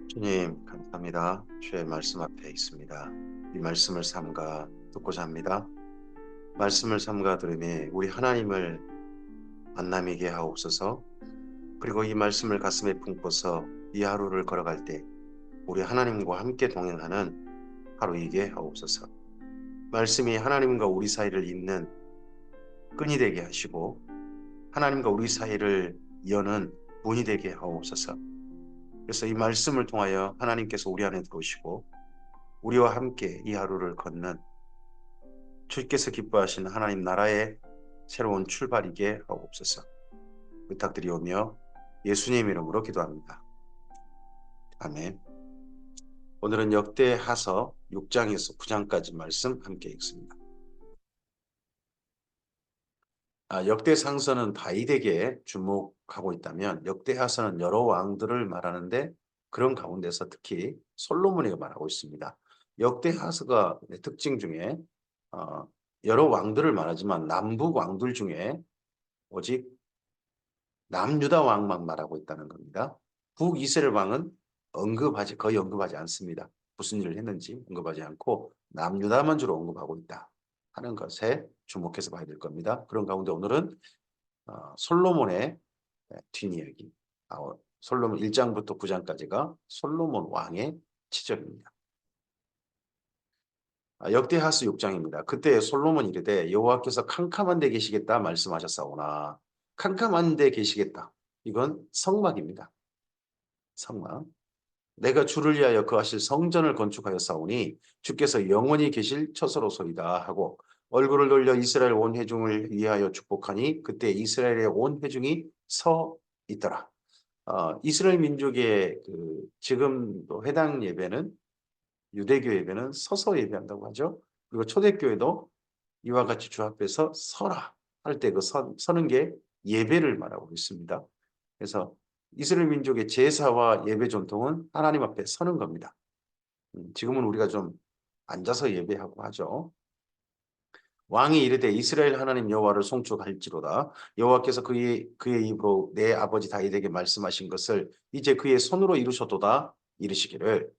주님, 감사합니다. 주의 말씀 앞에 있습니다. 이 말씀을 삼가 듣고자 합니다. 말씀을 삼가 들으니 우리 하나님을 만나게 하옵소서. 그리고 이 말씀을 가슴에 품고서 이 하루를 걸어갈 때 우리 하나님과 함께 동행하는 하루이게 하옵소서. 말씀이 하나님과 우리 사이를 잇는 끈이 되게 하시고 하나님과 우리 사이를 여는 문이 되게 하옵소서. 그래서 이 말씀을 통하여 하나님께서 우리 안에 들어오시고 우리와 함께 이 하루를 걷는 주께서 기뻐하시는 하나님 나라의 새로운 출발이게 하옵소서. 부탁드리오며 예수님 이름으로 기도합니다. 아멘. 오늘은 역대하서 6장에서 9장까지 말씀 함께 읽습니다. 역대상서는 다윗에게 주목하고 있다면 역대하서는 여러 왕들을 말하는데 그런 가운데서 특히 솔로몬에게 말하고 있습니다. 역대하서가 특징 중에 여러 왕들을 말하지만 남북 왕들 중에 오직 남유다 왕만 말하고 있다는 겁니다. 북이스라엘 왕은 거의 언급하지 않습니다. 무슨 일을 했는지 언급하지 않고 남유다만 주로 언급하고 있다 하는 것에 주목해서 봐야 될 겁니다. 그런 가운데 오늘은 솔로몬의 뒷이야기, 솔로몬 1장부터 9장까지가 솔로몬 왕의 시절입니다. 역대하스 6장입니다. 그때 솔로몬이 이르되 여호와께서 캄캄한 데 계시겠다 말씀하셨사오나 캄캄한 데 계시겠다. 이건 성막입니다. 성막. 내가 주를 위하여 거하실 성전을 건축하였사오니 주께서 영원히 계실 처소로소이다 하고 얼굴을 돌려 이스라엘 온 회중을 위하여 축복하니 그때 이스라엘의 온 회중이 서 있더라. 이스라엘 민족의 지금도 회당 예배는 유대교 예배는 서서 예배한다고 하죠. 그리고 초대교회도 이와 같이 주 앞에서 서라 할 때 그 서는 게 예배를 말하고 있습니다. 그래서 이스라엘 민족의 제사와 예배 전통은 하나님 앞에 서는 겁니다. 지금은 우리가 좀 앉아서 예배하고 하죠. 왕이 이르되 이스라엘 하나님 여호와를 송축할지로다. 여호와께서 그의 입으로 내 아버지 다윗에게 말씀하신 것을 이제 그의 손으로 이루셨도다. 이르시기를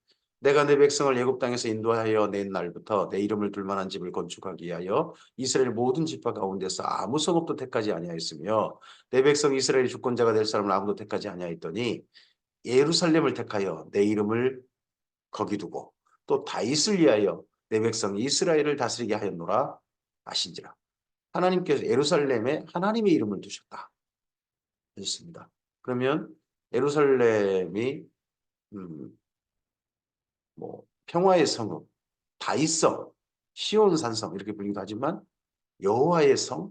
내가 내 백성을 애굽 땅에서 인도하여 낸 날부터 내 이름을 둘 만한 집을 건축하기 위하여 이스라엘 모든 지파 가운데서 아무 성읍도 택하지 아니하였으며 내 백성 이스라엘의 주권자가 될 사람을 아무도 택하지 아니하였더니 예루살렘을 택하여 내 이름을 거기 두고 또 다윗을 위하여 내 백성 이스라엘을 다스리게 하였노라 하신지라. 하나님께서 예루살렘에 하나님의 이름을 두셨다 하셨습니다. 그러면 예루살렘이 평화의 성읍, 다윗성, 시온 산성 이렇게 불리기도 하지만 여호와의 성,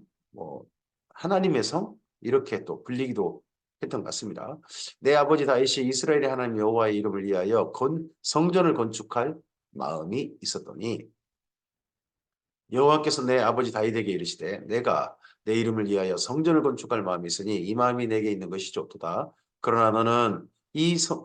하나님의 성 이렇게 또 불리기도 했던 것 같습니다. 내 아버지 다윗이 이스라엘의 하나님 여호와의 이름을 위하여 성전을 건축할 마음이 있었더니 여호와께서 내 아버지 다윗에게 이르시되 내가 내 이름을 위하여 성전을 건축할 마음이 있으니 이 마음이 내게 있는 것이 좋도다. 그러나 너는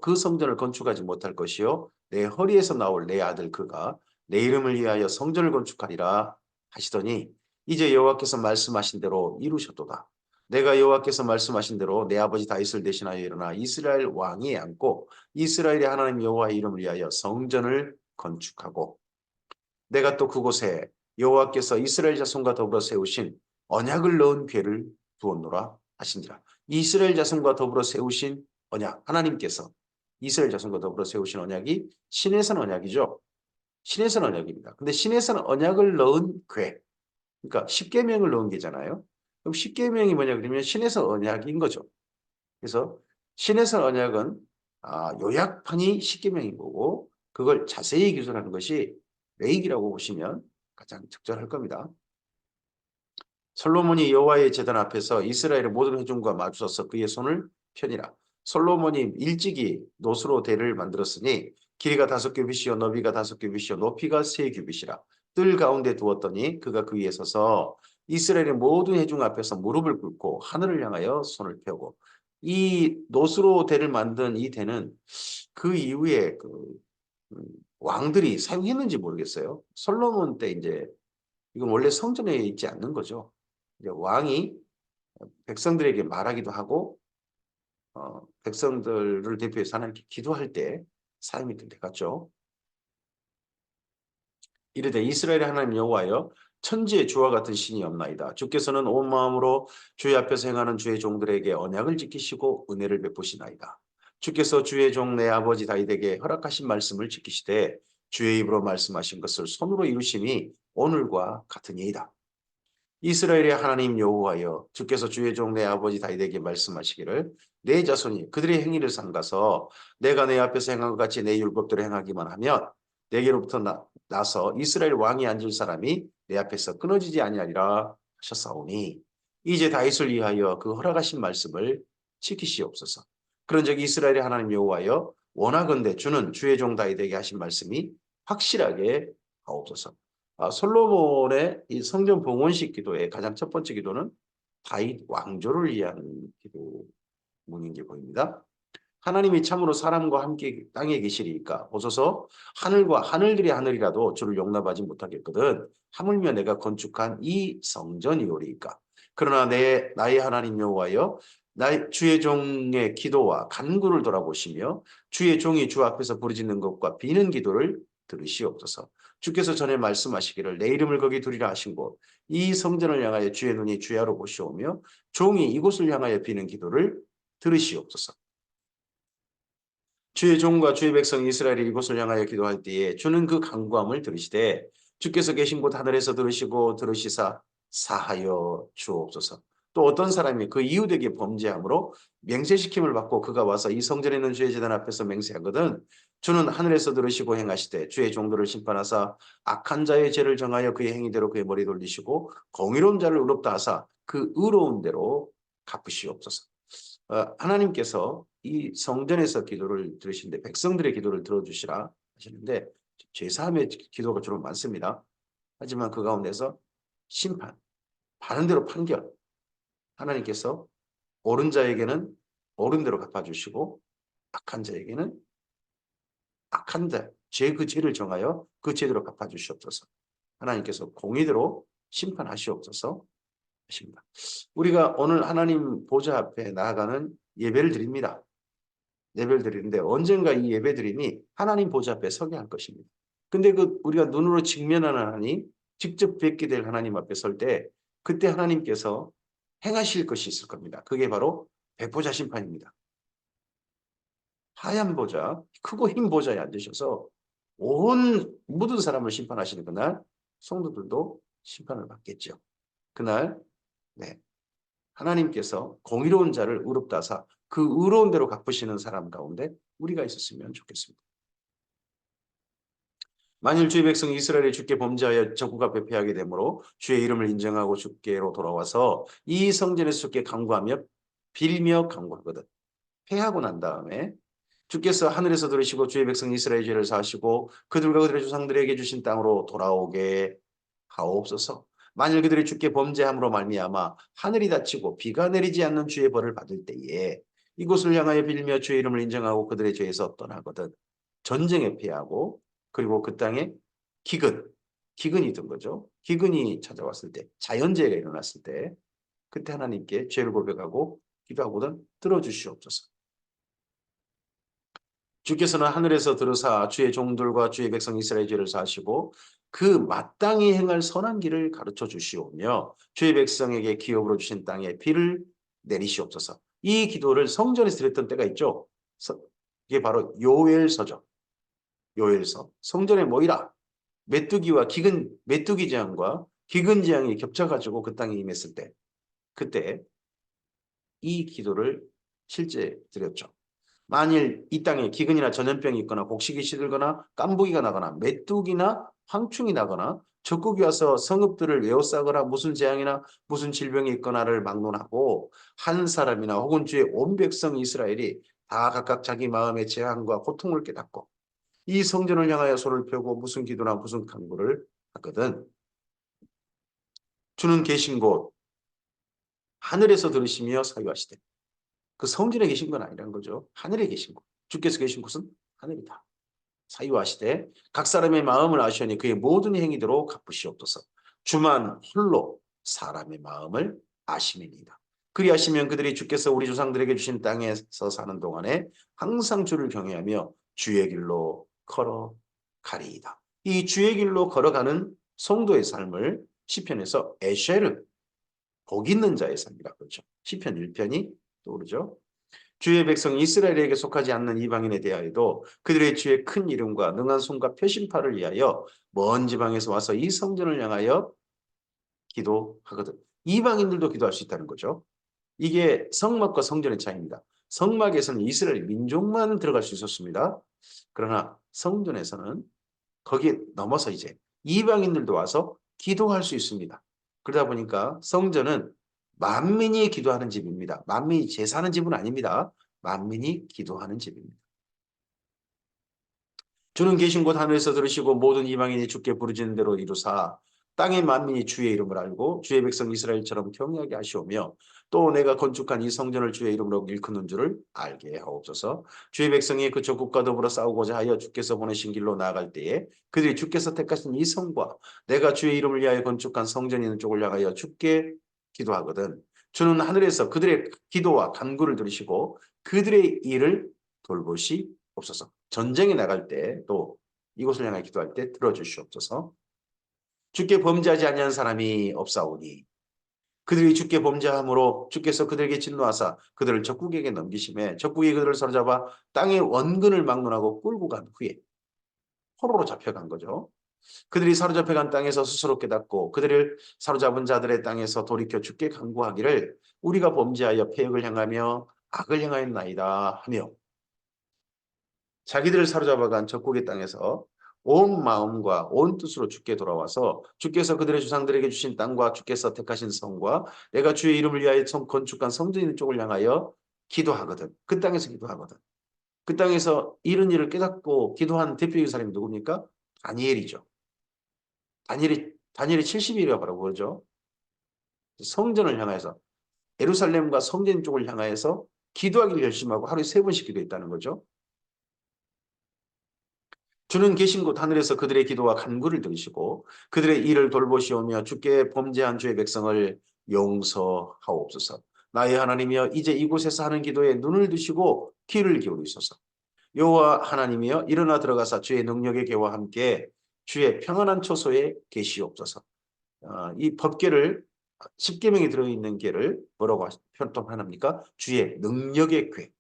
그 성전을 건축하지 못할 것이요 내 허리에서 나올 내 아들 그가 내 이름을 위하여 성전을 건축하리라 하시더니 이제 여호와께서 말씀하신 대로 이루셨도다. 내가 여호와께서 말씀하신 대로 내 아버지 다윗을 대신하여 일어나 이스라엘 왕이 앉고 이스라엘의 하나님 여호와의 이름을 위하여 성전을 건축하고 내가 또 그곳에 여호와께서 이스라엘 자손과 더불어 세우신 언약을 넣은 궤를 두었노라 하신지라. 이스라엘 자손과 더불어 세우신 언약, 하나님께서 이스라엘 자손과 더불어 세우신 언약이 신에선 언약이죠. 신에선 언약입니다. 근데 신에선 언약을 넣은 궤, 그러니까 십계명을 넣은 게잖아요. 그럼 십계명이 뭐냐 그러면 신에선 언약인 거죠. 그래서 신에선 언약은 요약판이 십계명인 거고 그걸 자세히 기술하는 것이 레이기라고 보시면 가장 적절할 겁니다. 솔로몬이 여호와의 제단 앞에서 이스라엘의 모든 회중과 마주서서 그의 손을 펴니라. 솔로몬이 일찍이 노스로 대를 만들었으니 길이가 5규빗이요 너비가 5규빗이요 높이가 3규빗이라. 뜰 가운데 두었더니 그가 그 위에 서서 이스라엘의 모든 회중 앞에서 무릎을 꿇고 하늘을 향하여 손을 펴고 이 노스로 대를 만든 이 대는 그 이후에 왕들이 사용했는지 모르겠어요. 솔로몬 때 이제 이건 원래 성전에 있지 않는 거죠. 이제 왕이 백성들에게 말하기도 하고 백성들을 대표해서 하나님께 기도할 때 사임이 된 데 같죠. 이르되 이스라엘의 하나님 여호와여 천지의 주와 같은 신이 없나이다. 주께서는 온 마음으로 주의 앞에서 행하는 주의 종들에게 언약을 지키시고 은혜를 베푸시나이다. 주께서 주의 종 내 아버지 다윗에게 허락하신 말씀을 지키시되 주의 입으로 말씀하신 것을 손으로 이루심이 오늘과 같으니이다. 이스라엘의 하나님 여호와여 주께서 주의 종 내 아버지 다윗에게 말씀하시기를 내 자손이 그들의 행위를 삼가서 내가 내 앞에서 행한 것 같이 내 율법대로 행하기만 하면 내게로부터 나서 이스라엘 왕이 앉을 사람이 내 앞에서 끊어지지 아니하리라 하셨사오니 이제 다윗을 위하여 그 허락하신 말씀을 지키시옵소서. 그런즉 이스라엘의 하나님 여호와여 원하건대 주는 주의 종 다윗에게 하신 말씀이 확실하게 하옵소서. 솔로몬의 이 성전 봉헌식 기도의 가장 첫 번째 기도는 다윗 왕조를 위한 기도문인 게 보입니다. 하나님이 참으로 사람과 함께 땅에 계시리까 보소서 하늘과 하늘들이 하늘이라도 주를 용납하지 못하겠거든 하물며 내가 건축한 이 성전이오리까. 그러나 나의 하나님 여호와여 주의 종의 기도와 간구를 돌아보시며 주의 종이 주 앞에서 부르짖는 것과 비는 기도를 들으시옵소서. 주께서 전에 말씀하시기를 내 이름을 거기 두리라 하신 곳 이 성전을 향하여 주의 눈이 주야로 보시오며 종이 이곳을 향하여 비는 기도를 들으시옵소서. 주의 종과 주의 백성 이스라엘이 이곳을 향하여 기도할 때에 주는 그 간구함을 들으시되 주께서 계신 곳 하늘에서 들으시사 사하여 주옵소서. 또 어떤 사람이 그 이웃에게 범죄함으로 맹세시킴을 받고 그가 와서 이 성전에 있는 주의 제단 앞에서 맹세하거든 주는 하늘에서 들으시고 행하시되 주의 종들을 심판하사 악한 자의 죄를 정하여 그의 행위대로 그의 머리 돌리시고 공의로운 자를 의롭다 하사 그 의로운 대로 갚으시옵소서. 하나님께서 이 성전에서 기도를 들으시는데 백성들의 기도를 들어주시라 하시는데 죄사함의 기도가 주로 많습니다. 하지만 그 가운데서 심판, 바른 대로 판결, 하나님께서 옳은 자에게는 옳은 대로 갚아주시고 악한 자에게는 악한 자, 그 죄를 정하여 그 죄대로 갚아주시옵소서. 하나님께서 공의대로 심판하시옵소서 하십니다. 우리가 오늘 하나님 보좌 앞에 나아가는 예배를 드립니다. 예배를 드리는데 언젠가 이 예배 드림이 하나님 보좌 앞에 서게 할 것입니다. 근데 우리가 눈으로 직면하는 하나님, 직접 뵙게 될 하나님 앞에 설 때 그때 하나님께서 행하실 것이 있을 겁니다. 그게 바로 백보자 심판입니다. 하얀 보좌, 크고 흰 보좌에 앉으셔서 온 모든 사람을 심판하시는 그날 성도들도 심판을 받겠죠. 그날 하나님께서 공의로운 자를 의롭다 하사 그 의로운 대로 갚으시는 사람 가운데 우리가 있었으면 좋겠습니다. 만일 주의 백성 이스라엘이 주께 범죄하여 적국 앞에 패하게 되므로 주의 이름을 인정하고 주께로 돌아와서 이 성전에서 주께 간구하며 빌며 간구하거든. 패하고 난 다음에 주께서 하늘에서 들으시고 주의 백성 이스라엘 죄를 사하시고 그들과 그들의 조상들에게 주신 땅으로 돌아오게 하옵소서. 만일 그들이 주께 범죄함으로 말미암아 하늘이 닫히고 비가 내리지 않는 주의 벌을 받을 때에 이곳을 향하여 빌며 주의 이름을 인정하고 그들의 죄에서 떠나거든 전쟁에 패하고 그리고 그 땅에 기근이 든 거죠. 기근이 찾아왔을 때 자연재해가 일어났을 때 그때 하나님께 죄를 고백하고 기도하고는 들어주시옵소서. 주께서는 하늘에서 들으사 주의 종들과 주의 백성 이스라엘 죄를 사하시고 그 마땅히 행할 선한 길을 가르쳐 주시오며 주의 백성에게 기업으로 주신 땅에 비를 내리시옵소서. 이 기도를 성전에서 드렸던 때가 있죠. 이게 바로 요엘서죠. 요엘서. 성전에 모이라. 메뚜기 재앙과 기근 재앙이 겹쳐가지고 그 땅에 임했을 때 그때 이 기도를 실제 드렸죠. 만일 이 땅에 기근이나 전염병이 있거나 곡식이 시들거나 깐부기가 나거나 메뚜기나 황충이 나거나 적국이 와서 성읍들을 에워싸거나 무슨 재앙이나 무슨 질병이 있거나를 막론하고 한 사람이나 혹은 주의 온 백성 이스라엘이 다 각각 자기 마음의 재앙과 고통을 깨닫고 이 성전을 향하여 손을 펴고 무슨 기도나 무슨 간구를 하거든 주는 계신 곳 하늘에서 들으시며 사유하시되 그 성전에 계신 건 아니라는 거죠. 하늘에 계신 곳. 주께서 계신 곳은 하늘이다. 사유하시되 각 사람의 마음을 아시오니 그의 모든 행위대로 갚으시옵소서. 주만 홀로 사람의 마음을 아심이니이다. 그리하시면 그들이 주께서 우리 조상들에게 주신 땅에서 사는 동안에 항상 주를 경외하며 주의 길로 걸어가리이다. 이 주의 길로 걸어가는 성도의 삶을 시편에서 에쉐르, 복 있는 자의 삶이라고 그러죠. 시편 1편이 떠오르죠. 주의 백성 이스라엘에게 속하지 않는 이방인에 대하여도 그들의 주의 큰 이름과 능한 손과 표심팔을 위하여 먼 지방에서 와서 이 성전을 향하여 기도하거든. 이방인들도 기도할 수 있다는 거죠. 이게 성막과 성전의 차이입니다. 성막에서는 이스라엘 민족만 들어갈 수 있었습니다. 그러나 성전에서는 거기에 넘어서 이제 이방인들도 와서 기도할 수 있습니다. 그러다 보니까 성전은 만민이 기도하는 집입니다. 만민이 제사하는 집은 아닙니다. 만민이 기도하는 집입니다. 주는 계신 곳 하늘에서 들으시고 모든 이방인이 주께 부르짖는 대로 이루사 땅의 만민이 주의 이름을 알고 주의 백성 이스라엘처럼 경외하게 하시오며 또 내가 건축한 이 성전을 주의 이름으로 일컫는 줄을 알게 하옵소서. 주의 백성이 그 적국과 더불어 싸우고자 하여 주께서 보내신 길로 나아갈 때에 그들이 주께서 택하신 이 성과 내가 주의 이름을 위하여 건축한 성전이 있는 쪽을 향하여 주께 기도하거든. 주는 하늘에서 그들의 기도와 간구를 들으시고 그들의 일을 돌보시옵소서. 전쟁에 나갈 때 또 이곳을 향해 기도할 때 들어주시옵소서. 주께 범죄하지 아니한 사람이 없사오니 그들이 주께 범죄함으로 주께서 그들에게 진노하사 그들을 적국에게 넘기심에 적국이 그들을 사로잡아 땅의 원근을 막론하고 끌고 간 후에 포로로 잡혀간 거죠. 그들이 사로잡혀간 땅에서 스스로 깨닫고 그들을 사로잡은 자들의 땅에서 돌이켜 주께 간구하기를 우리가 범죄하여 패역을 향하며 악을 행하였나이다 하며 자기들을 사로잡아간 적국의 땅에서 온 마음과 온 뜻으로 주께 돌아와서 주께서 그들의 조상들에게 주신 땅과 주께서 택하신 성과 내가 주의 이름을 위하여 건축한 성전 있는 쪽을 향하여 기도하거든. 그 땅에서 기도하거든. 그 땅에서 이런 일을 깨닫고 기도한 대표적인 사람이 누굽니까? 다니엘이죠. 다니엘이 70일이라고 그러죠. 성전을 향해서 예루살렘과 성전 쪽을 향하여서 기도하기를 결심하고 하루에 3번씩 기도했다는 거죠. 주는 계신 곳 하늘에서 그들의 기도와 간구를 들으시고 그들의 일을 돌보시오며 주께 범죄한 주의 백성을 용서하옵소서. 나의 하나님이여 이제 이곳에서 하는 기도에 눈을 드시고 귀를 기울이소서. 여호와 하나님이여 일어나 들어가사 주의 능력의 개와 함께 주의 평안한 초소에 계시옵소서. 이 법궤를 십계명이 들어있는 궤를 뭐라고 표현합니까? 주의 능력의 궤.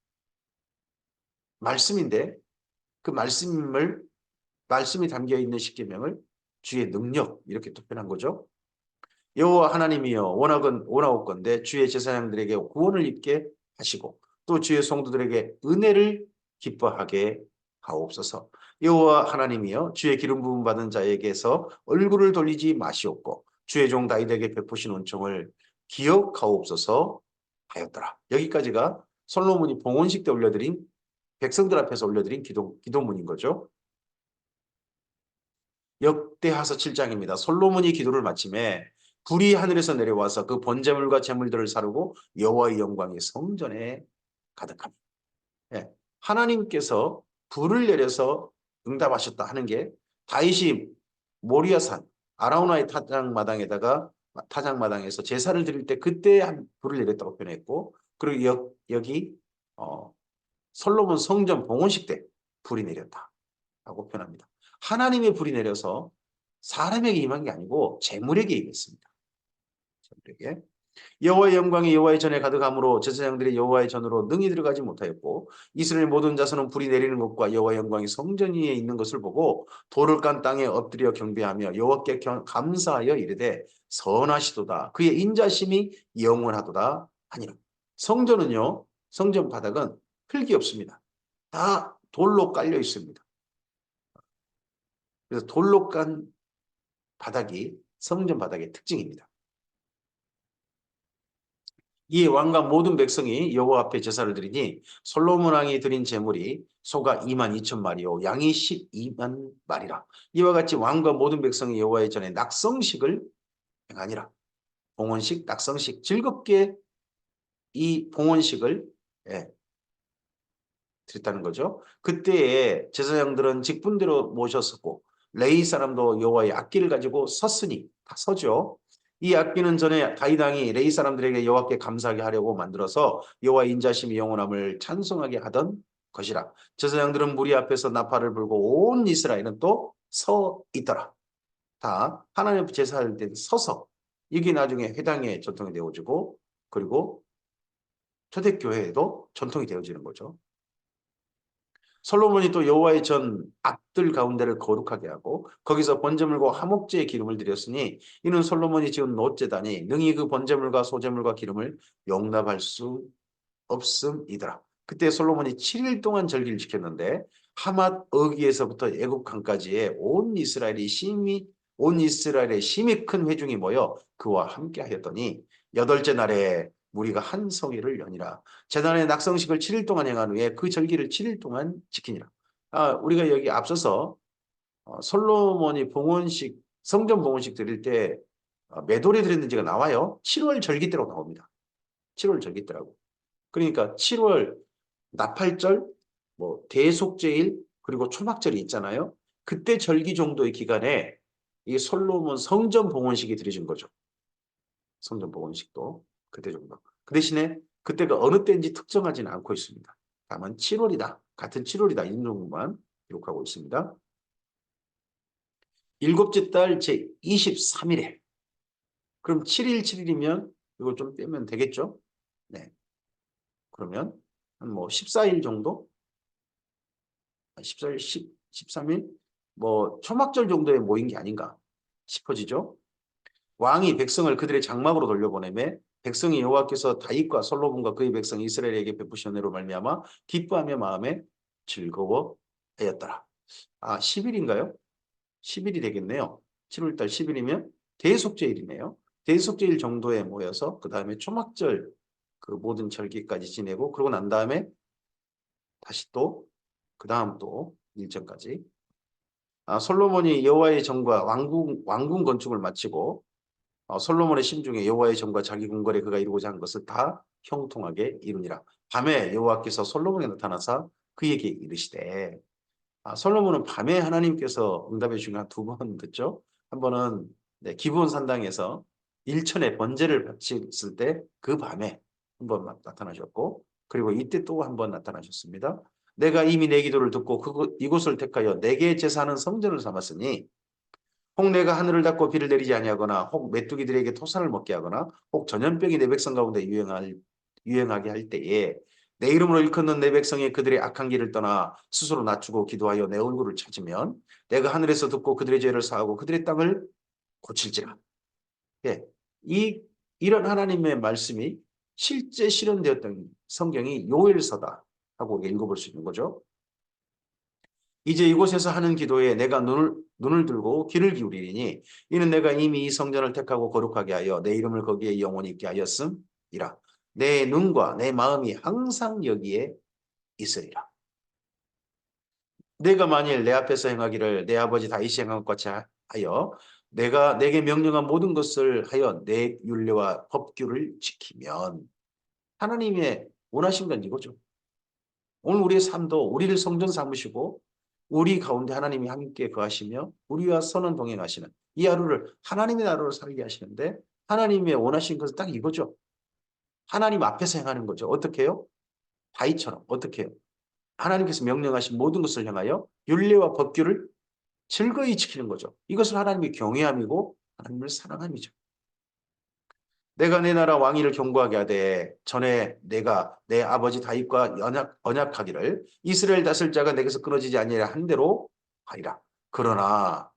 말씀인데 그 말씀이 담겨 있는 십계명을 주의 능력 이렇게 표현한 거죠. 여호와 하나님이여 원하옵건대 주의 제사장들에게 구원을 입게 하시고 또 주의 성도들에게 은혜를 기뻐하게 하옵소서. 여호와 하나님이여 주의 기름 부음 받은 자에게서 얼굴을 돌리지 마시옵고 주의 종 다윗에게 베푸신 은총을 기억하옵소서 하였더라. 여기까지가 솔로몬이 봉헌식 때 올려드린 백성들 앞에서 올려드린 기도문인 거죠. 역대하서 7장입니다. 솔로몬이 기도를 마침에 불이 하늘에서 내려와서 그 번제물과 제물들을 사르고 여호와의 영광이 성전에 가득합니다. 예, 하나님께서 불을 내려서 응답하셨다 하는 게 다윗이 모리아산 아라우나의 타작마당에서 제사를 드릴 때 그때 불을 내렸다고 표현했고 그리고 여기 솔로몬 성전 봉헌식 때 불이 내렸다라고 표현합니다. 하나님의 불이 내려서 사람에게 임한 게 아니고 재물에게 임했습니다. 재물에게. 여호와의 영광이 여호와의 전에 가득함으로 제사장들이 여호와의 전으로 능히 들어가지 못하였고 이스라엘 모든 자손은 불이 내리는 것과 여호와의 영광이 성전 위에 있는 것을 보고 돌을 깐 땅에 엎드려 경배하며 여호와께 감사하여 이르되 선하시도다 그의 인자심이 영원하도다 하니라. 성전은요, 성전 바닥은 흙이 없습니다. 다 돌로 깔려 있습니다. 그래서 돌로 깐 바닥이 성전 바닥의 특징입니다. 이에 왕과 모든 백성이 여호와 앞에 제사를 드리니 솔로몬 왕이 드린 제물이 소가 22,000마리요 양이 12만 마리라. 이와 같이 왕과 모든 백성이 여호와의 전에 낙성식을 행하니라. 봉헌식, 낙성식 즐겁게 이 봉헌식을 드렸다는 거죠. 그때에 제사장들은 직분대로 모셨었고 레위 사람도 여호와의 악기를 가지고 섰으니 다 서죠. 이 악기는 전에 다윗 왕이 레위 사람들에게 여호와께 감사하게 하려고 만들어서 여호와의 인자심이 영원함을 찬송하게 하던 것이라. 제사장들은 무리 앞에서 나팔을 불고 온 이스라엘은 또 서 있더라. 다 하나님 앞에 제사할 때 서서 이게 나중에 회당의 전통이 되어지고 그리고 초대교회에도 전통이 되어지는 거죠. 솔로몬이 또 여호와의 전 앞들 가운데를 거룩하게 하고 거기서 번제물과 화목제의 기름을 드렸으니 이는 솔로몬이 지은 노제단이 능히 그 번제물과 소제물과 기름을 용납할 수 없음이더라. 그때 솔로몬이 7일 동안 절기를 지켰는데 하맛 어귀에서부터 애굽 강까지의 온 이스라엘의 심히 큰 회중이 모여 그와 함께 하였더니 여덟째 날에 무리가 한 성회를 여니라. 제단의 낙성식을 7일 동안 행한 후에 그 절기를 7일 동안 지키니라. 우리가 여기 앞서서 솔로몬이 봉헌식 성전 봉헌식 드릴 때 몇 월에 드렸는지가 나와요. 7월 절기 때로 나옵니다. 7월 절기 때라고. 그러니까 7월 나팔절, 뭐 대속제일 그리고 초막절이 있잖아요. 그때 절기 정도의 기간에 이 솔로몬 성전 봉헌식이 드려진 거죠. 성전 봉헌식도 그때 정도. 그 대신에 그때가 어느 때인지 특정하지는 않고 있습니다. 다만 7월이다. 같은 7월이다. 이 정도만 기록하고 있습니다. 일곱째 달 제23일에 그럼 7일 7일이면 이거 좀 빼면 되겠죠? 네. 그러면 한 뭐 14일 정도? 14일, 13일? 뭐 초막절 정도에 모인 게 아닌가 싶어지죠? 왕이 백성을 그들의 장막으로 돌려보내매 백성이 여호와께서 다윗과 솔로몬과 그의 백성 이스라엘에게 베푸신 은혜로 말미암아 기뻐하며 마음에 즐거워하였더라. 10일인가요? 10일이 되겠네요. 7월달 10일이면 대속죄일이네요. 대속죄일 정도에 모여서 그 다음에 초막절 그 모든 절기까지 지내고 그러고 난 다음에 다시 또 그 다음 또 일정까지 솔로몬이 여호와의 전과 왕궁 건축을 마치고 솔로몬의 심중에 여호와의 전과 자기 궁궐에 그가 이루고자 한 것을 다 형통하게 이루니라. 밤에 여호와께서 솔로몬에 나타나사 그에게 이르시되 솔로몬은 밤에 하나님께서 응답해 주신 한 두 번 듣죠. 한 번은 기브온 산당에서 일천의 번제를 바쳤을 때 그 밤에 한 번 나타나셨고 그리고 이때 또 한 번 나타나셨습니다. 내가 이미 내 기도를 듣고 이곳을 택하여 내게 제사하는 성전을 삼았으니 혹 내가 하늘을 닫고 비를 내리지 아니하거나 혹 메뚜기들에게 토산을 먹게 하거나 혹 전염병이 내 백성 가운데 유행하게 할 때에 내 이름으로 일컫는 내 백성이 그들의 악한 길을 떠나 스스로 낮추고 기도하여 내 얼굴을 찾으면 내가 하늘에서 듣고 그들의 죄를 사하고 그들의 땅을 고칠지라. 예, 이런 하나님의 말씀이 실제 실현되었던 성경이 요엘서다 하고 읽어볼 수 있는 거죠. 이제 이곳에서 하는 기도에 내가 눈을 들고 귀를 기울이리니 이는 내가 이미 이 성전을 택하고 거룩하게 하여 내 이름을 거기에 영원히 있게 하였음이라. 내 눈과 내 마음이 항상 여기에 있으리라. 내가 만일 내 앞에서 행하기를 내 아버지 다윗이 행한 것 같이 하여 내가 내게 명령한 모든 것을 하여 내 율례와 법규를 지키면 하나님의 원하신 건 이거죠. 오늘 우리의 삶도 우리를 성전 삼으시고 우리 가운데 하나님이 함께 거하시며 우리와 선한 동행하시는 이 하루를 하나님의 하루를 살게 하시는데 하나님의 원하신 것은 딱 이거죠. 하나님 앞에서 행하는 거죠. 어떻게 해요? 다윗처럼 어떻게 해요? 하나님께서 명령하신 모든 것을 향하여 율례와 법규를 즐거이 지키는 거죠. 이것을 하나님의 경외함이고 하나님을 사랑함이죠. 내가 내 나라 왕위를 견고하게 하되 전에 내가 내 아버지 다윗과 언약하기를 이스라엘 다스릴 자가 내게서 끊어지지 아니하려 한 대로 하리라. 그러나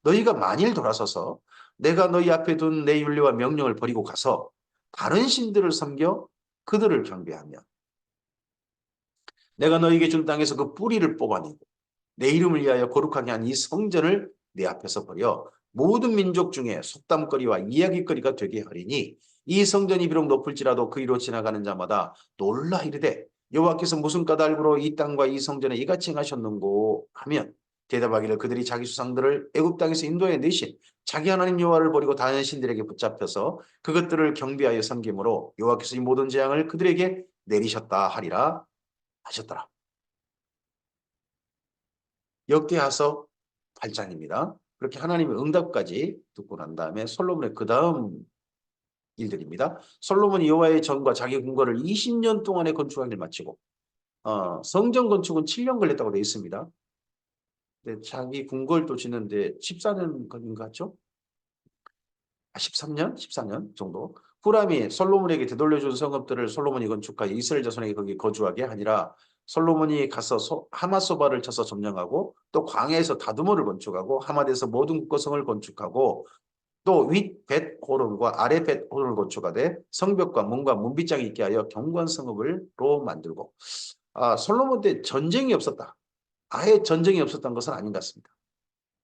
너희가 만일 돌아서서 내가 너희 앞에 둔 내 윤리와 명령을 버리고 가서 다른 신들을 섬겨 그들을 경배하며 내가 너희에게 준 땅에서 그 뿌리를 뽑아내고 내 이름을 위하여 거룩하게 한 이 성전을 내 앞에서 버려 모든 민족 중에 속담거리와 이야기거리가 되게 하리니 이 성전이 비록 높을지라도 그 위로 지나가는 자마다 놀라 이르되 여호와께서 무슨 까닭으로 이 땅과 이 성전에 이같이 행하셨는고 하면 대답하기를 그들이 자기 수상들을 애굽 땅에서 인도해 내신 자기 하나님 여호와를 버리고 다른 신들에게 붙잡혀서 그것들을 경배하여 섬김으로 여호와께서 이 모든 재앙을 그들에게 내리셨다 하리라 하셨더라. 역대하서 8장입니다. 그렇게 하나님의 응답까지 듣고 난 다음에 솔로몬의 그 다음 일들입니다. 솔로몬이 여호와의 전과 자기 궁궐을 20년 동안에 건축하기를 마치고 성전 건축은 7년 걸렸다고 되어 있습니다. 근데 자기 궁궐도 짓는데 14년 걸린 것 같죠? 13년? 14년 정도. 후람이 솔로몬에게 되돌려준 성읍들을 솔로몬이 건축하여 이스라엘 자손에게 거기 거주하게 하니라. 솔로몬이 가서 하맛소바를 쳐서 점령하고 또 광야에서 다두모를 건축하고 하맛에서 모든 국거성을 건축하고 또 윗 벳호론과 아래 벳호론을 건축하되 성벽과 문과 문빗장이 있게 하여 경관 성읍을로 만들고 솔로몬 때 전쟁이 없었다. 아예 전쟁이 없었던 것은 아닌 것 같습니다.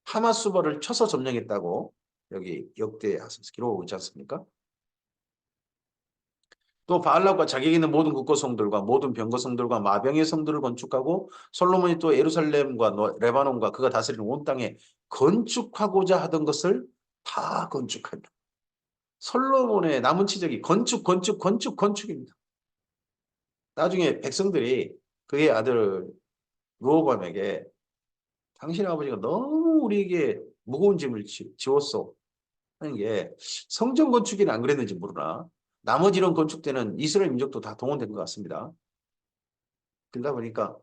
하마수바를 쳐서 점령했다고 여기 역대하에서 기록하고 있지 않습니까? 또 바알락과 자기에게 있는 모든 국고성들과 모든 병거성들과 마병의 성들을 건축하고 솔로몬이 또 예루살렘과 레바논과 그가 다스리는 온 땅에 건축하고자 하던 것을 다 건축한다. 솔로몬의 남은 치적이 건축입니다. 나중에 백성들이 그의 아들 르호보암에게 당신 아버지가 너무 우리에게 무거운 짐을 지웠어 하는 게 성전 건축에는 안 그랬는지 모르나 나머지 이런 건축 때는 이스라엘 민족도 다 동원된 것 같습니다. 그러다 보니까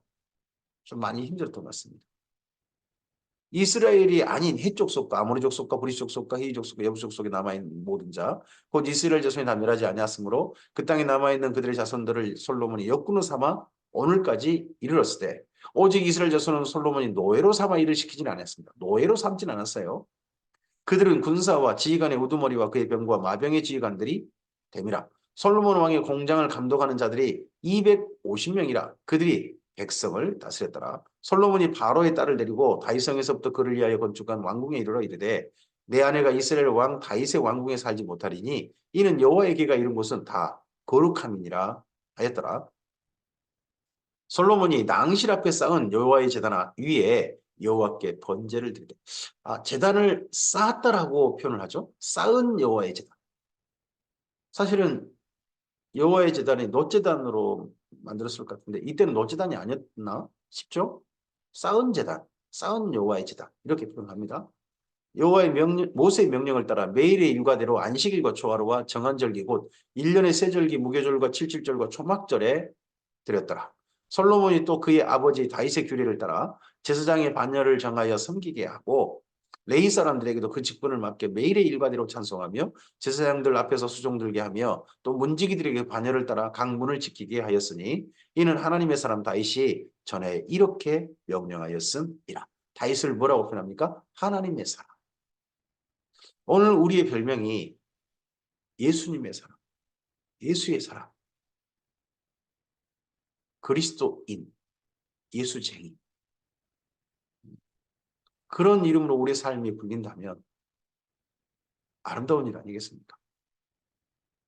좀 많이 힘들었던 것 같습니다. 이스라엘이 아닌 해쪽 속과 아모리족 속과 브리족 속과 히족 속과 여부족 속에 남아있는 모든 자, 곧 이스라엘 자손이 다 멸하지 아니하므로 그 땅에 남아있는 그들의 자손들을 솔로몬이 역군으로 삼아 오늘까지 이르렀을 때 오직 이스라엘 자손은 솔로몬이 노예로 삼아 일을 시키지는 않았습니다. 노예로 삼진 않았어요. 그들은 군사와 지휘관의 우두머리와 그의 병과 마병의 지휘관들이 됨이라. 솔로몬 왕의 공장을 감독하는 자들이 250명이라. 그들이 백성을 다스렸더라. 솔로몬이 바로의 딸을 데리고 다윗성에서부터 그를 위하여 건축한 왕궁에 이르러 이르되 내 아내가 이스라엘 왕 다윗의 왕궁에 살지 못하리니 이는 여호와의 계가 이룬 곳은 다 거룩함이니라 하였더라. 솔로몬이 낭실 앞에 쌓은 여호와의 제단 위에 여호와께 번제를 드리되 제단을 쌓았다라고 표현을 하죠. 쌓은 여호와의 제단. 사실은 여호와의 제단이 놋제단으로 만들었을 것 같은데 이때는 놋제단이 아니었나 싶죠. 쌓은 제단, 쌓은 여호와의 제단 이렇게 표현합니다. 여호와의 명령, 모세의 명령을 따라 매일의 일과대로 안식일과 초하루와 정한절기 곧 1년의 세절기 무교절과 칠칠절과 초막절에 드렸더라. 솔로몬이 또 그의 아버지 다윗의 규례를 따라 제사장의 반열을 정하여 섬기게 하고 레위 사람들에게도 그 직분을 맡겨 매일의 일과대로 찬송하며 제사장들 앞에서 수종 들게 하며 또 문지기들에게 반열을 따라 강문을 지키게 하였으니 이는 하나님의 사람 다윗이 전에 이렇게 명령하였음이라. 다윗을 뭐라고 표현합니까? 하나님의 사람. 오늘 우리의 별명이 예수님의 사람, 예수의 사람, 그리스도인, 예수쟁이. 그런 이름으로 우리의 삶이 불린다면 아름다운 일 아니겠습니까?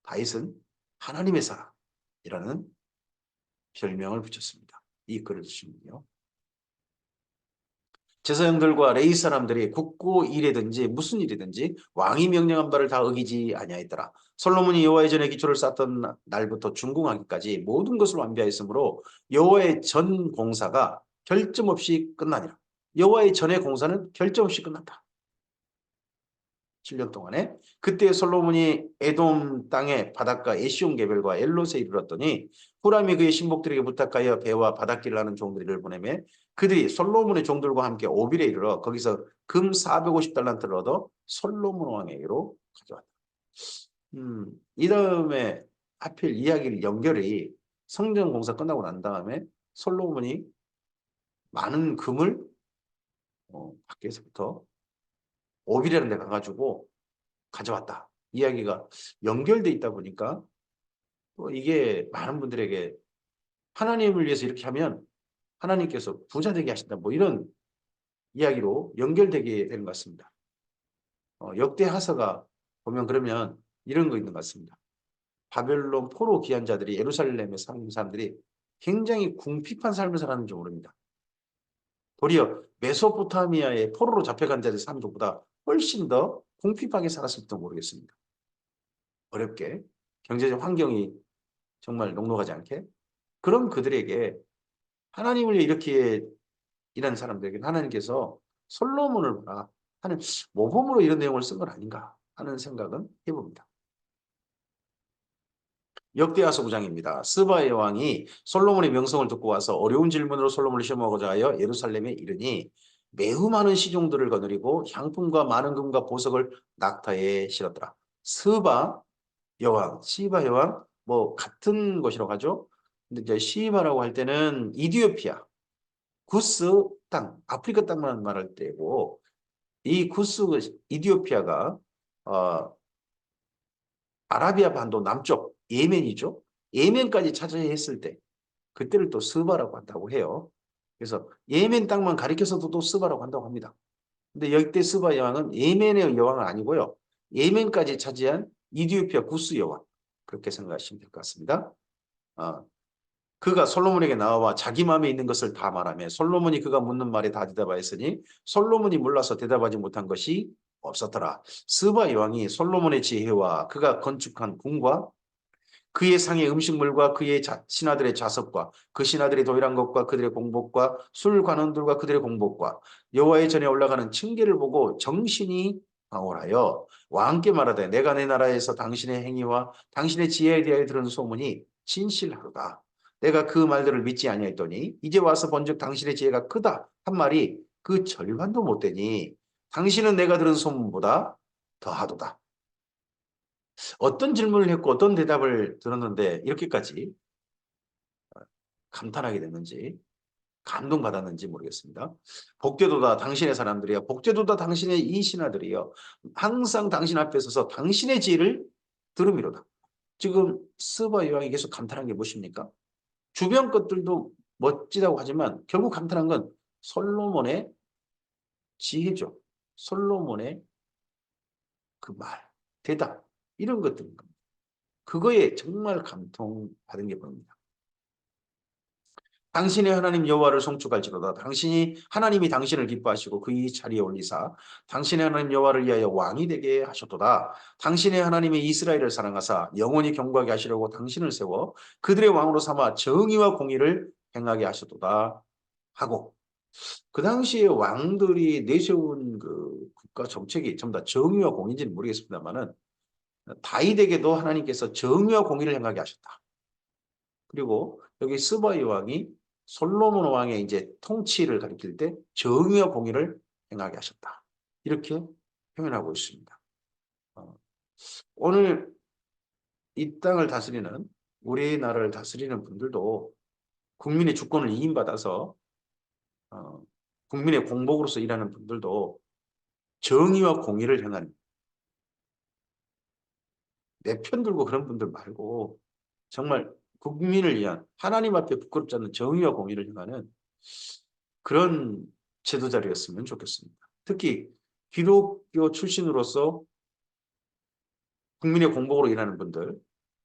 다윗은 하나님의 사람이라는 별명을 붙였습니다. 이 글을 주시면요. 제사장들과 레위 사람들이 국고 일이든지 무슨 일이든지 왕이 명령한 바를 다 어기지 아니하였더라. 솔로몬이 여호와의 전에 기초를 쌓던 날부터 준공하기까지 모든 것을 완비하였으므로 여호와의 전 공사가 결점 없이 끝나니라. 여호와의 전의 공사는 결점 없이 끝난다. 7년 동안에 그때 솔로몬이 에돔 땅의 바닷가 에시온 게벨과 엘롯에 이르렀더니 후람이 그의 신복들에게 부탁하여 배와 바닷길을 하는 종들을 보내매 그들이 솔로몬의 종들과 함께 오빌에 이르러 거기서 금 450달란트를 얻어 솔로몬 왕에게로 가져왔다. 이 다음에 하필 이야기를 연결이 성전 공사 끝나고 난 다음에 솔로몬이 많은 금을 밖에서부터 오빌이라는 데 가가지고 가져왔다. 이야기가 연결돼 있다 보니까 또 이게 많은 분들에게 하나님을 위해서 이렇게 하면 하나님께서 부자 되게 하신다. 뭐 이런 이야기로 연결되게 되는 것 같습니다. 역대하서가 보면 그러면 이런 거 있는 것 같습니다. 바벨론 포로 귀한 자들이 예루살렘에 사는 사람들이 굉장히 궁핍한 삶을 살았는지 모릅니다. 도리어 메소포타미아의 포로로 잡혀간 자들의 삶보다 훨씬 더 궁핍하게 살았을지도 모르겠습니다. 어렵게 경제적 환경이 정말 녹록하지 않게 그런 그들에게 하나님을 위해 이렇게 일하는 사람들에게는 하나님께서 솔로몬을 보라 하는 모범으로 이런 내용을 쓴 건 아닌가 하는 생각은 해봅니다. 역대하서 9장입니다. 스바의 왕이 솔로몬의 명성을 듣고 와서 어려운 질문으로 솔로몬을 시험하고자 하여 예루살렘에 이르니 매우 많은 시종들을 거느리고 향품과 많은 금과 보석을 낙타에 실었더라. 스바 여왕, 시바 여왕 뭐 같은 것이라고 하죠. 근데 이제 시바라고 할 때는 이디오피아, 구스 땅, 아프리카 땅만 말할 때고 이 구스 이디오피아가 어, 아라비아 반도 남쪽 예멘이죠. 예멘까지 차지했을 때 그때를 또 스바라고 한다고 해요. 그래서 예멘 땅만 가리켜서도 또 스바라고 한다고 합니다. 근데 역대 스바 여왕은 예멘의 여왕은 아니고요. 예멘까지 차지한 이디오피아 구스 여왕. 그렇게 생각하시면 될 것 같습니다. 어, 그가 솔로몬에게 나와 자기 마음에 있는 것을 다 말하며 솔로몬이 그가 묻는 말에 다 대답하였으니 솔로몬이 몰라서 대답하지 못한 것이 없었더라. 스바 여왕이 솔로몬의 지혜와 그가 건축한 궁과 그의 상의 음식물과 그의 신하들의 좌석과 그 신하들의 도일한 것과 그들의 공복과 술 관원들과 그들의 공복과 여호와의 전에 올라가는 층계를 보고 정신이 방울하여 왕께 말하되 내가 내 나라에서 당신의 행위와 당신의 지혜에 대하여 들은 소문이 진실하도다. 내가 그 말들을 믿지 아니하였더니 이제 와서 본즉 당신의 지혜가 크다 한 말이 그 절반도 못 되니 당신은 내가 들은 소문보다 더하도다. 어떤 질문을 했고 어떤 대답을 들었는데 이렇게까지 감탄하게 됐는지 감동받았는지 모르겠습니다. 복되도다 당신의 사람들이여 복되도다 당신의 이 신하들이여 항상 당신 앞에 서서 당신의 지혜를 들음이로다. 지금 스바 여왕이 계속 감탄한 게 무엇입니까? 주변 것들도 멋지다고 하지만 결국 감탄한 건 솔로몬의 지혜죠. 솔로몬의 그 말, 대답 이런 것들인 겁니다. 그거에 정말 감동받은 게 보입니다. 당신의 하나님 여호와를 송축할지로다. 당신이 하나님이 당신을 기뻐하시고 그의 자리에 올리사 당신의 하나님 여호와를 위하여 왕이 되게 하셨도다. 당신의 하나님의 이스라엘을 사랑하사 영원히 경고하게 하시려고 당신을 세워 그들의 왕으로 삼아 정의와 공의를 행하게 하셨도다 하고 그 당시에 왕들이 내세운 그 국가 정책이 전부 다 정의와 공의인지는 모르겠습니다만은 다윗에게도 하나님께서 정의와 공의를 행하게 하셨다. 그리고 여기 스바이 왕이 솔로몬 왕의 이제 통치를 가리킬 때 정의와 공의를 행하게 하셨다. 이렇게 표현하고 있습니다. 오늘 이 땅을 다스리는 우리나라를 다스리는 분들도 국민의 주권을 이임받아서 국민의 공복으로서 일하는 분들도 정의와 공의를 행한 내 편 들고 그런 분들 말고 정말 국민을 위한 하나님 앞에 부끄럽지 않는 정의와 공의를 행하는 그런 제도자리였으면 좋겠습니다. 특히 기독교 출신으로서 국민의 공복으로 일하는 분들,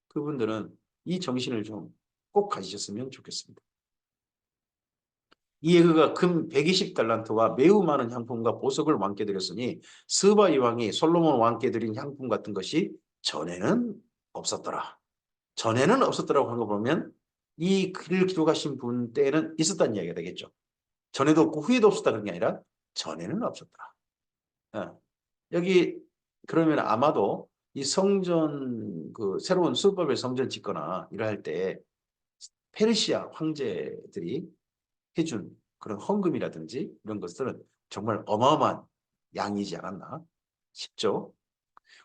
그분들은 이 정신을 좀 꼭 가지셨으면 좋겠습니다. 이에 그가 금 120달란트와 매우 많은 향품과 보석을 왕께 드렸으니 스바 이왕이 솔로몬 왕께 드린 향품 같은 것이 전에는 없었더라. 전에는 없었더라고 하는 거 보면 이 글을 기록하신 분 때에는 있었다는 이야기가 되겠죠. 전에도 없고 후에도 없었다 그런 게 아니라 전에는 없었더라. 여기 그러면 아마도 이 성전 그 새로운 수법의 성전 짓거나 이럴 때 페르시아 황제들이 해준 그런 헌금이라든지 이런 것들은 정말 어마어마한 양이지 않았나 싶죠.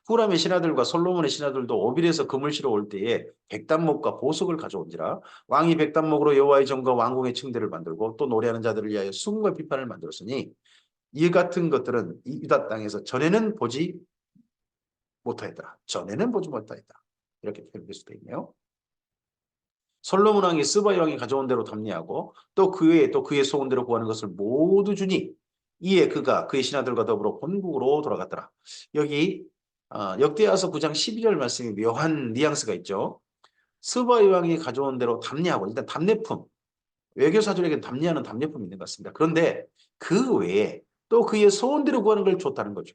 후람의 신하들과 솔로몬의 신하들도 오빌에서 금을 실어 올 때에 백단목과 보석을 가져온지라 왕이 백단목으로 여호와의 전과 왕궁의 층대를 만들고 또 노래하는 자들을 위하여 수금과 비판을 만들었으니 이 같은 것들은 유다 땅에서 전에는 보지 못하였다. 전에는 보지 못하였다. 이렇게 표현될 수도 있네요. 솔로몬 왕이 스바 왕이 가져온 대로 답례하고 또 그 외에 또 그의 소원 대로 구하는 것을 모두 주니 이에 그가 그의 신하들과 더불어 본국으로 돌아갔더라. 여기 역대하서 9장 12절 말씀이 묘한 뉘앙스가 있죠. 스바 왕이 가져온 대로 답례하고 일단 답례품 외교사들에게는 답례하는 답례품이 있는 것 같습니다. 그런데 그 외에 또 그의 소원대로 구하는 걸 줬다는 거죠.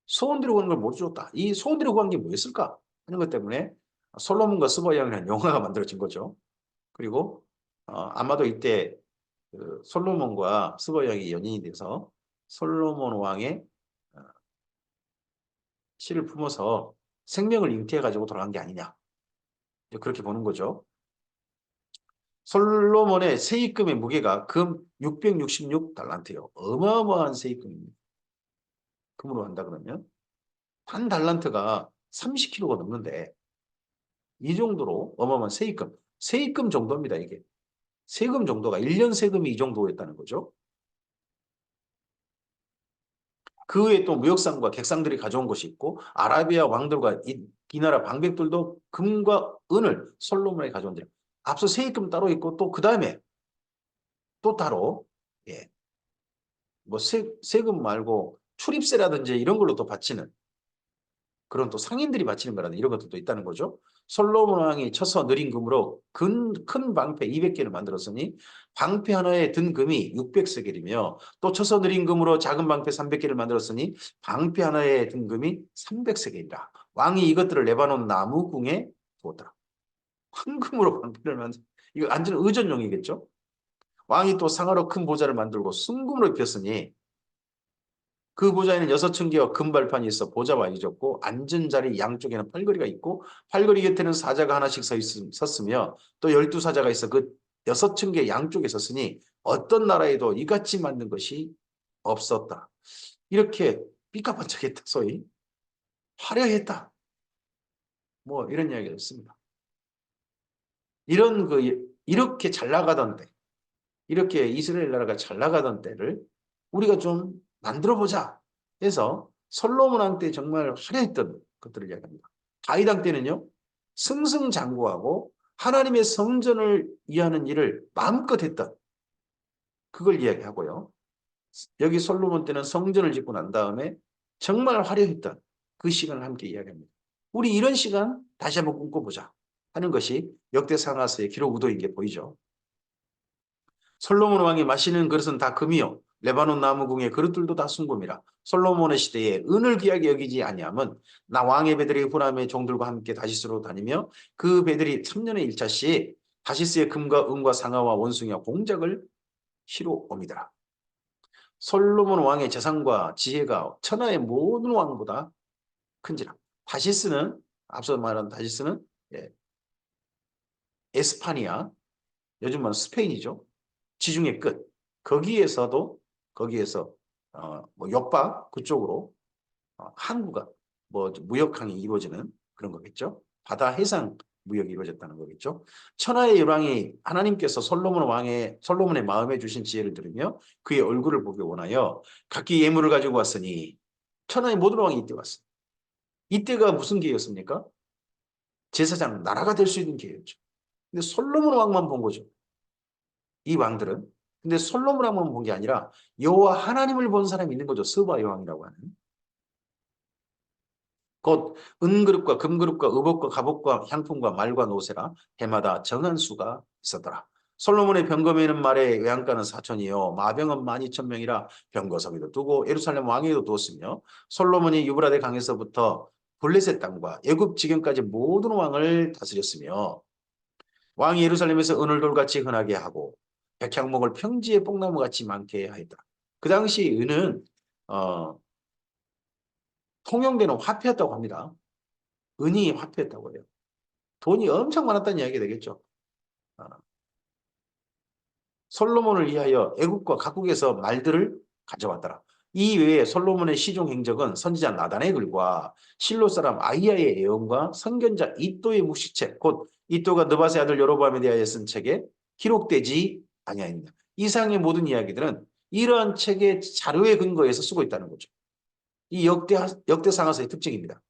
소원대로 구하는 걸 못 줬다. 이 소원대로 구한 게 뭐였을까 하는 것 때문에 솔로몬과 스바 왕이라는 영화가 만들어진 거죠. 그리고 아마도 이때 그 솔로몬과 스바 왕이 연인이 돼서 솔로몬 왕의 씨를 품어서 생명을 잉태해가지고 돌아간 게 아니냐. 그렇게 보는 거죠. 솔로몬의 세입금의 무게가 금 666달란트예요. 어마어마한 세입금입니다. 금으로 한다 그러면 한 달란트가 30kg가 넘는데 이 정도로 어마어마한 세입금. 세입금 정도입니다, 이게. 세금 정도가 1년 세금이 이 정도였다는 거죠. 그 외에 또 무역상과 객상들이 가져온 것이 있고 아라비아 왕들과 이 나라 방백들도 금과 은을 솔로몬에 가져온대요. 앞서 세입금 따로 있고 또 그 다음에 또 따로 예, 뭐 세금 말고 출입세라든지 이런 걸로 또 바치는 그런 또 상인들이 바치는 거라든 이런 것도 또 있다는 거죠. 솔로몬 왕이 쳐서 느린 금으로 큰 방패 200개를 만들었으니 방패 하나에 든 금이 600세겔이며 또 쳐서 느린 금으로 작은 방패 300개를 만들었으니 방패 하나에 든 금이 300세겔이라. 왕이 이것들을 레바논 나무궁에 두었더라. 황금으로 방패를 만들 이거 완전 의전용이겠죠. 왕이 또 상하로 큰 보좌를 만들고 순금으로 입혔으니 그 보좌에는 6층계와 금발판이 있어 보좌와 이졌고 앉은 자리 양쪽에는 팔걸이가 있고 팔걸이 곁에는 사자가 하나씩 섰으며 또 12사자가 있어 그 6층계 양쪽에 섰으니 어떤 나라에도 이같이 만든 것이 없었다. 이렇게 삐까번쩍했다. 소위 화려했다. 뭐 이런 이야기가 있습니다. 이렇게 잘 나가던 때 이렇게 이스라엘 나라가 잘 나가던 때를 우리가 좀 만들어보자 해서 솔로몬 왕 때 정말 화려했던 것들을 이야기합니다. 다윗 왕 때는요. 승승장구하고 하나님의 성전을 위하는 일을 마음껏 했던 그걸 이야기하고요. 여기 솔로몬 때는 성전을 짓고 난 다음에 정말 화려했던 그 시간을 함께 이야기합니다. 우리 이런 시간 다시 한번 꿈꿔보자 하는 것이 역대상하서의 기록 의도인 게 보이죠. 솔로몬 왕이 마시는 그릇은 다 금이요 레바논 나무궁의 그릇들도 다 순금이라. 솔로몬의 시대에 은을 귀하게 여기지 아니함은 나 왕의 배들이 후람의 종들과 함께 다시스로 다니며 그 배들이 3년의 1차씩 다시스의 금과 은과 상아와 원숭이와 공작을 히로 옵니다. 솔로몬 왕의 재산과 지혜가 천하의 모든 왕보다 큰지라. 다시스는 앞서 말한 다시스는 에스파니아 요즘 말하는 스페인이죠. 지중해 끝. 거기에서 뭐 옆바 그쪽으로 항구가 뭐 무역항이 이루어지는 그런 거겠죠. 바다 해상 무역이 이루어졌다는 거겠죠. 천하의 열왕이 하나님께서 솔로몬의 마음에 주신 지혜를 들으며 그의 얼굴을 보기 원하여 각기 예물을 가지고 왔으니 천하의 모든 왕이 이때 왔어요. 이때가 무슨 기회였습니까? 제사장 나라가 될 수 있는 기회였죠. 근데 솔로몬 왕만 본 거죠. 이 왕들은. 근데 솔로몬 왕만 본 게 아니라 여호와 하나님을 본 사람이 있는 거죠. 스바 여왕이라고 하는. 곧 은그릇과 금그릇과 의복과 갑옷과 향품과 말과 노새라 해마다 정한 수가 있었더라. 솔로몬의 병거에는 말에 외양간은 4천이요 마병은 12,000명이라 병거성에도 두고 예루살렘 왕에도 두었으며 솔로몬이 유브라데 강에서부터 블레셋 땅과 애굽 지경까지 모든 왕을 다스렸으며 왕이 예루살렘에서 은을 돌같이 흔하게 하고 백향목을 평지에 뽕나무같이 많게 하였다. 그 당시 은은 통용되는 화폐였다고 합니다. 은이 화폐였다고 해요. 돈이 엄청 많았다는 이야기가 되겠죠. 어, 솔로몬을 위하여 애국과 각국에서 말들을 가져왔더라. 이 외에 솔로몬의 시종 행적은 선지자 나단의 글과 실로 사람 아이야의 예언과 선견자 이또의 묵시책 곧 이또가 느밧의 아들 여로보암에 대하여 쓴 책에 기록되지 아니하였느냐. 이상의 모든 이야기들은 이러한 책의 자료에 근거해서 쓰고 있다는 거죠. 이 역대상하서의 특징입니다.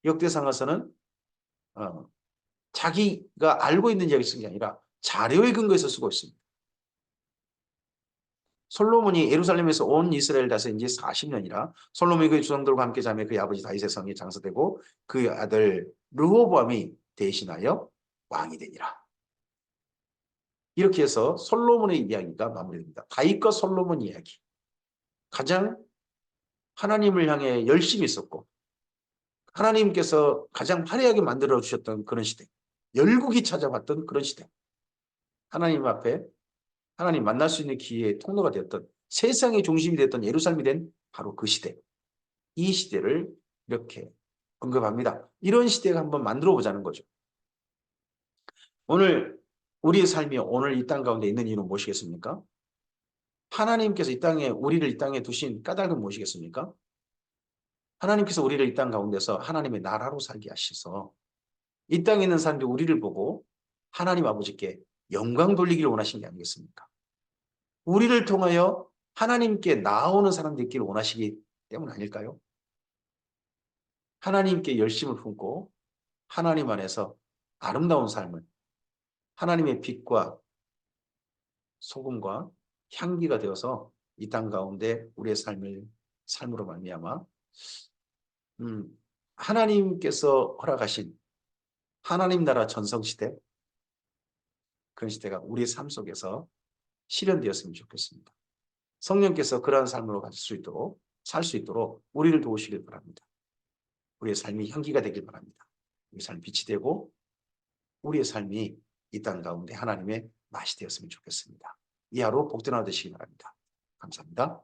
역대상하서는 자기가 알고 있는 이야기 쓴 게 아니라 자료에 근거해서 쓰고 있습니다. 솔로몬이 예루살렘에서 온 이스라엘 다스린 지 40년이라 솔로몬이 그의 주성들과 함께 자매 그의 아버지 다윗의 성이 장사되고 그의 아들 르호보암이 대신하여 왕이 되니라. 이렇게 해서 솔로몬의 이야기가 마무리됩니다. 다윗과 솔로몬 이야기. 가장 하나님을 향해 열심히 있었고 하나님께서 가장 화려하게 만들어주셨던 그런 시대. 열국이 찾아왔던 그런 시대. 하나님 앞에 하나님 만날 수 있는 기회의 통로가 되었던 세상의 중심이 되었던 예루살렘이 된 바로 그 시대. 이 시대를 이렇게 언급합니다. 이런 시대가 한번 만들어 보자는 거죠. 오늘 우리의 삶이 오늘 이 땅 가운데 있는 이유는 무엇이겠습니까? 하나님께서 우리를 이 땅에 두신 까닭은 무엇이겠습니까? 하나님께서 우리를 이 땅 가운데서 하나님의 나라로 살게 하셔서 이 땅에 있는 사람들이 우리를 보고 하나님 아버지께 영광 돌리기를 원하신 게 아니겠습니까? 우리를 통하여 하나님께 나아오는 사람들이 있기를 원하시기 때문 아닐까요? 하나님께 열심을 품고 하나님 안에서 아름다운 삶을 하나님의 빛과 소금과 향기가 되어서 이 땅 가운데 우리의 삶으로 말미암아 하나님께서 허락하신 하나님 나라 전성시대, 그런 시대가 우리의 삶 속에서 실현되었으면 좋겠습니다. 성령께서 그러한 삶으로 가질 수 있도록, 살 수 있도록 우리를 도우시길 바랍니다. 우리의 삶이 향기가 되길 바랍니다. 우리의 삶이 빛이 되고 우리의 삶이 이 땅 가운데 하나님의 맛이 되었으면 좋겠습니다. 이 하루 복된 하루 되시기 바랍니다. 감사합니다.